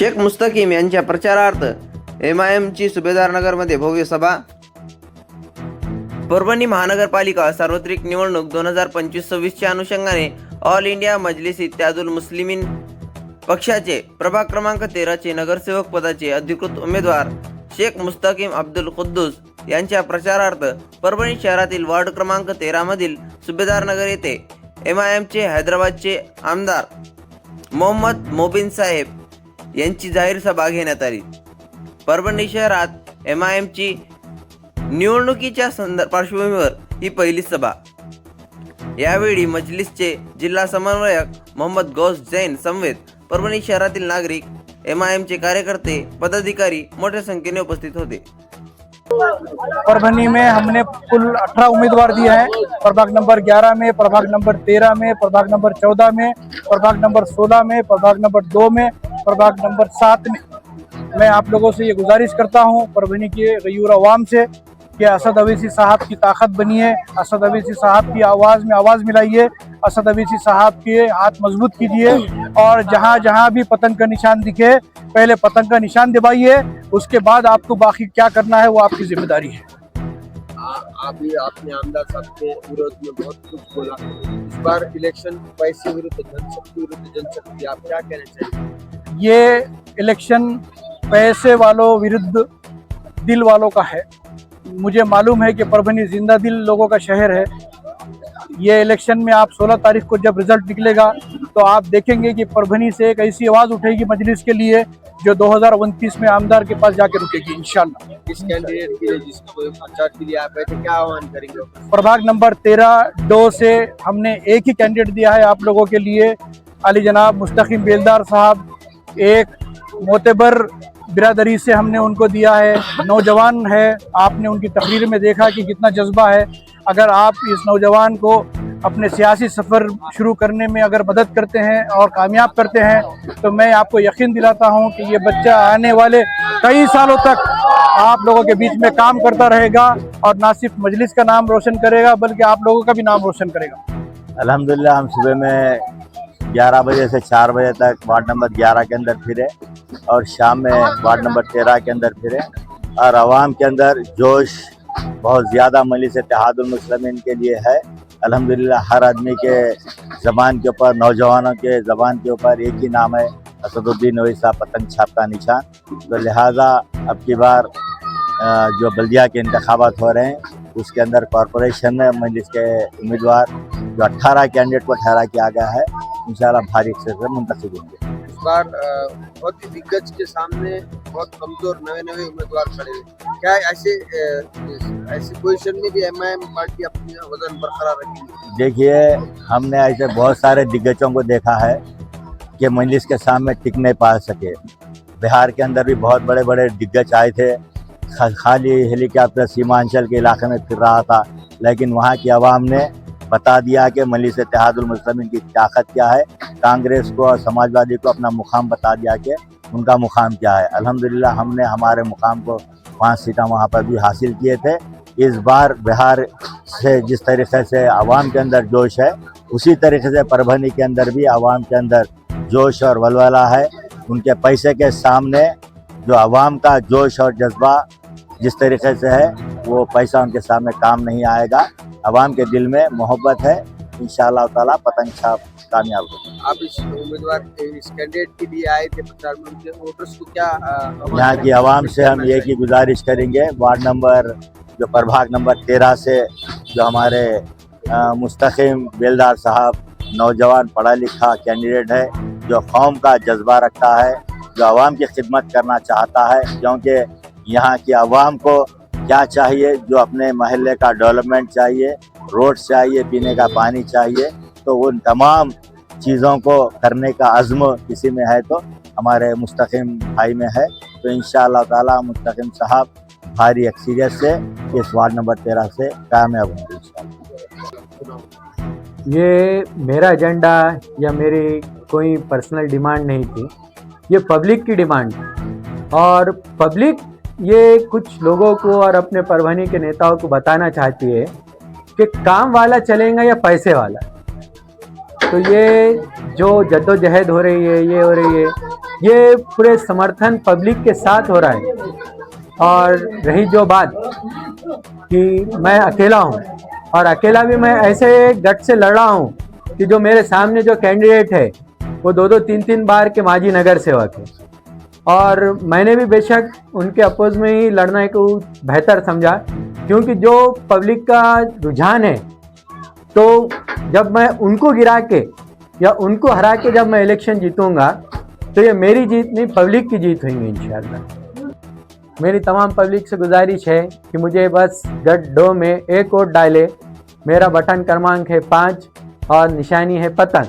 शेख मुस्तकीम यांच्या प्रचारार्थ MIMची सुभेदारनगरमध्ये भव्य सभा. परभणी महानगरपालिका सार्वत्रिक निवडणूक 2025-26च्या अनुषंगाने ऑल इंडिया मजलिस इत्यादुल मुस्लिमीन पक्षाचे प्रभाग क्रमांक 13चे नगरसेवक पदाचे अधिकृत उमेदवार शेख मुस्तकीम अब्दुल कुद्दूस यांच्या प्रचारार्थ परभणी शहरातील वार्ड क्रमांक 13 मधील सुभेदारनगर येथे MIMचे हैदराबादचे आमदार मोहम्मद मोबिन साहेब यांची जाहीर सभा घेण्यात आली. परभणी शहरात MIMची निवडणुकीच्या पार्श्वभूमीवर ही पहिली सभा. यावेळी मजलिसचे जिल्हा समन्वयक मोहम्मद गौस जैन समवेत परभणी शहरातील नागरिक, MIMचे कार्यकर्ते, पदाधिकारी मोठ्या संख्येने उपस्थित होते. परभणी में हमने कुल 18 उम्मीदवार दिए हैं. प्रभाग नंबर 11 में, प्रभाग नंबर 13 में, प्रभाग नंबर 14 में, प्रभाग नंबर 16 में, प्रभाग नंबर 2 में, प्रभाग नंबर 7 में. मैं आप लोगों से ये गुजारिश करता हूँ परभणी के गयूर अवाम से कि असद अवैसी साहब की ताकत बनिए, असद अवैसी साहब की आवाज़ में आवाज़ मिलाइए, असद अवैसी साहब के हाथ मजबूत कीजिए और जहाँ जहाँ भी पतंग का निशान दिखे पहले पतंग का निशान दबाइए, उसके बाद आपको बाकी क्या करना है वो आपकी जिम्मेदारी है. अभी आपने आमदार साहब के विरोध में बहुत कुछ बोला. इस बार इलेक्शन पैसे विरुद्ध जनशक्ति, आप क्या कहना चाहिए? ये इलेक्शन पैसे वालों विरुद्ध दिल वालों का है. मुझे मालूम है कि परभणी जिंदा दिल लोगों का शहर है. ये इलेक्शन में आप 16 तारीख को जब रिजल्ट निकलेगा तो आप देखेंगे कि परभणी से एक ऐसी आवाज़ उठेगी मजलिस के लिए जो 2029 में आमदार के पास जाकर रुकेगी इंशाल्लाह. किस कैंडिडेट के लिए जिसको प्रचार के लिए आप बैठे क्या आह्वान करेंगे? प्रभाग नंबर 13 से हमने एक ही कैंडिडेट दिया है आप लोगों के लिए, अली जनाब मुस्तकीम बेलदार साहब. एक मोतबर बिरादरी से हमने उनको दिया है, नौजवान है. आपने उनकी तकरीर में देखा कि कितना जज्बा है. अगर आप इस नौजवान को अपने सियासी सफ़र शुरू करने में अगर मदद करते हैं और कामयाब करते हैं तो मैं आपको यकीन दिलाता हूं कि ये बच्चा आने वाले कई सालों तक आप लोगों के बीच में काम करता रहेगा और ना सिर्फ मजलिस का नाम रोशन करेगा बल्कि आप लोगों का भी नाम रोशन करेगा. अल्हम्दुलिल्लाह हम सुबह में 11 बजे से 4 बजे तक वार्ड नंबर 11 के अंदर फिरे और शाम में वार्ड नंबर 13 के अंदर फिरे और आवाम के अंदर जोश बहुत ज़्यादा मजलिस इत्तेहादुल मुस्लिमीन के लिए है. अल्हम्दुलिल्लाह हर आदमी के ज़बान के ऊपर, नौजवानों के ज़बान के ऊपर एक ही नाम है, असदुद्दीन ओवैसी पतंग छाप का निशान. तो लिहाजा अब की बार जो बल्दिया के इंतखाबात हो रहे हैं उसके अंदर कॉरपोरेशन में मजलिस के उम्मीदवार जो 18 कैंडिडेट को ठहरा किया गया है इंशाल्लाह भारी अक्सर से मुंतखब होंगे. इस बार बहुत ही दिग्गज के सामने बहुत कमजोर नए उम्मीदवार खड़े हैं. क्या ऐसे पोजीशन में भी MIM पार्टी अपनी वजन बरकरार रखेगी? देखिए, हमने ऐसे बहुत सारे दिग्गजों को देखा है कि मजलिस के सामने टिक नहीं पा सके. बिहार के अंदर भी बहुत बड़े बड़े दिग्गज आए थे, खाली हेलीकॉप्टर सीमांचल के इलाके में फिर रहा था, लेकिन वहाँ की आवाम ने बता दिया कि मजलिस इत्तेहादुल मुस्लिमीन की ताकत क्या है. कांग्रेस को और समाजवादी को अपना मुकाम बता दिया कि उनका मुकाम क्या है. अल्हम्दुलिल्लाह हमने हमारे मुकाम को 5 सीटें वहाँ पर भी हासिल किए थे. इस बार बिहार से जिस तरीके से आवाम के अंदर जोश है उसी तरीके से परभणी के अंदर भी आवाम के अंदर जोश और वलवला है. उनके पैसे के सामने जो आवाम का जोश और जज्बा जिस तरीके से है वो पैसा उनके सामने काम नहीं आएगा. आवाम के दिल में मोहब्बत है. इंशाअल्लाह ताला पतंग छाप कामयाब होगी. आप इस उम्मीदवार इस कैंडिडेट के लिए आए थे प्रचार में, उनके वोटर्स को क्या यहाँ की आवाम से हम एक ही गुजारिश करेंगे, वार्ड नंबर जो प्रभाग नंबर 13 से जो हमारे मुस्तकीम बेलदार साहब नौजवान पढ़ा लिखा कैंडिडेट है, जो कौम का जज्बा रखता है, जो आवाम की खिदमत करना चाहता है, क्योंकि यहाँ की आवाम को क्या चाहिए, जो अपने महल्ले का डेवलपमेंट चाहिए, रोड चाहिए, पीने का पानी चाहिए, तो उन तमाम चीज़ों को करने का अज़्म किसी में है तो हमारे मुस्तकीम भाई में है. तो इंशाअल्लाह ताला मुस्तकीम साहब भारी अक्सरियत से इस वार्ड नंबर 13 से कामयाब होंगे इंशाअल्लाह. ये मेरा एजेंडा या मेरी कोई पर्सनल डिमांड नहीं थी, ये पब्लिक की डिमांड थी. और पब्लिक ये कुछ लोगों को और अपने परभणी के नेताओं को बताना चाहती है कि काम वाला चलेगा या पैसे वाला. तो ये जो जद्दोजहद हो रही है, ये हो रही है, ये पूरे समर्थन पब्लिक के साथ हो रहा है। और रही जो बात कि मैं अकेला हूँ, और अकेला भी मैं ऐसे गट से लड़ रहा हूँ कि जो मेरे सामने जो कैंडिडेट है वो 2-2, 3-3 बार के माजी नगर सेवक है, और मैंने भी बेशक उनके अपोज में ही लड़ने को बेहतर समझा, क्योंकि जो पब्लिक का रुझान है, तो जब मैं उनको गिरा के या उनको हरा के जब मैं इलेक्शन जीतूंगा तो ये मेरी जीत नहीं, पब्लिक की जीत होगी इंशाल्लाह। मेरी तमाम पब्लिक से गुजारिश है कि मुझे बस गट 2 में एक वोट डाले। मेरा बटन क्रमांक है 5 और निशानी है पतंग।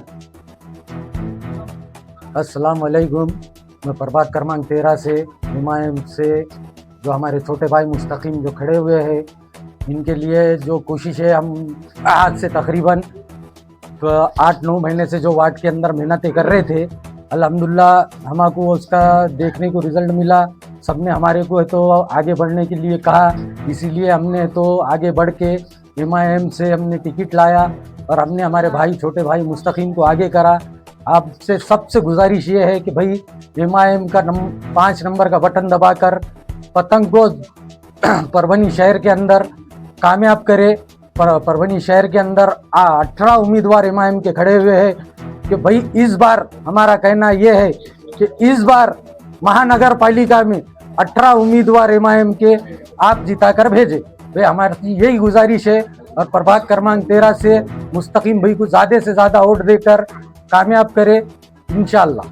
अस्सलाम वालेकुम। मैं प्रभाग क्रमांक 13 से हिमायम से जो हमारे छोटे भाई मुस्तकीम जो खड़े हुए हैं, इनके लिए जो कोशिश है, हम आज से तकरीबन 8-9 महीने से जो वार्ड के अंदर मेहनतें कर रहे थे, अल्हम्दुलिल्लाह हमको उसका देखने को रिज़ल्ट मिला। सबने हमारे को तो आगे बढ़ने के लिए कहा, इसीलिए हमने तो आगे बढ़ के हिमायम से हमने टिकट लाया और हमने हमारे भाई छोटे भाई मुस्तकीम को आगे करा। आपसे सबसे गुजारिश ये है कि भाई हिमायम का 5 नंबर का बटन दबाकर पतंग को परभनी शहर के अंदर कामयाब करे। परभनी शहर के अंदर 18 उम्मीदवार हिमायम के खड़े हुए हैं कि भाई इस बार हमारा कहना यह है कि इस बार महानगर पालिका में 18 उम्मीदवार हिमायम के आप जिता कर भेजे। भाई हमारी यही गुजारिश है, और प्रभाग क्रमांक 13 से मुस्तकीम भाई को ज़्यादा से ज़्यादा वोट देकर कामयाब करे इंशाअल्लाह।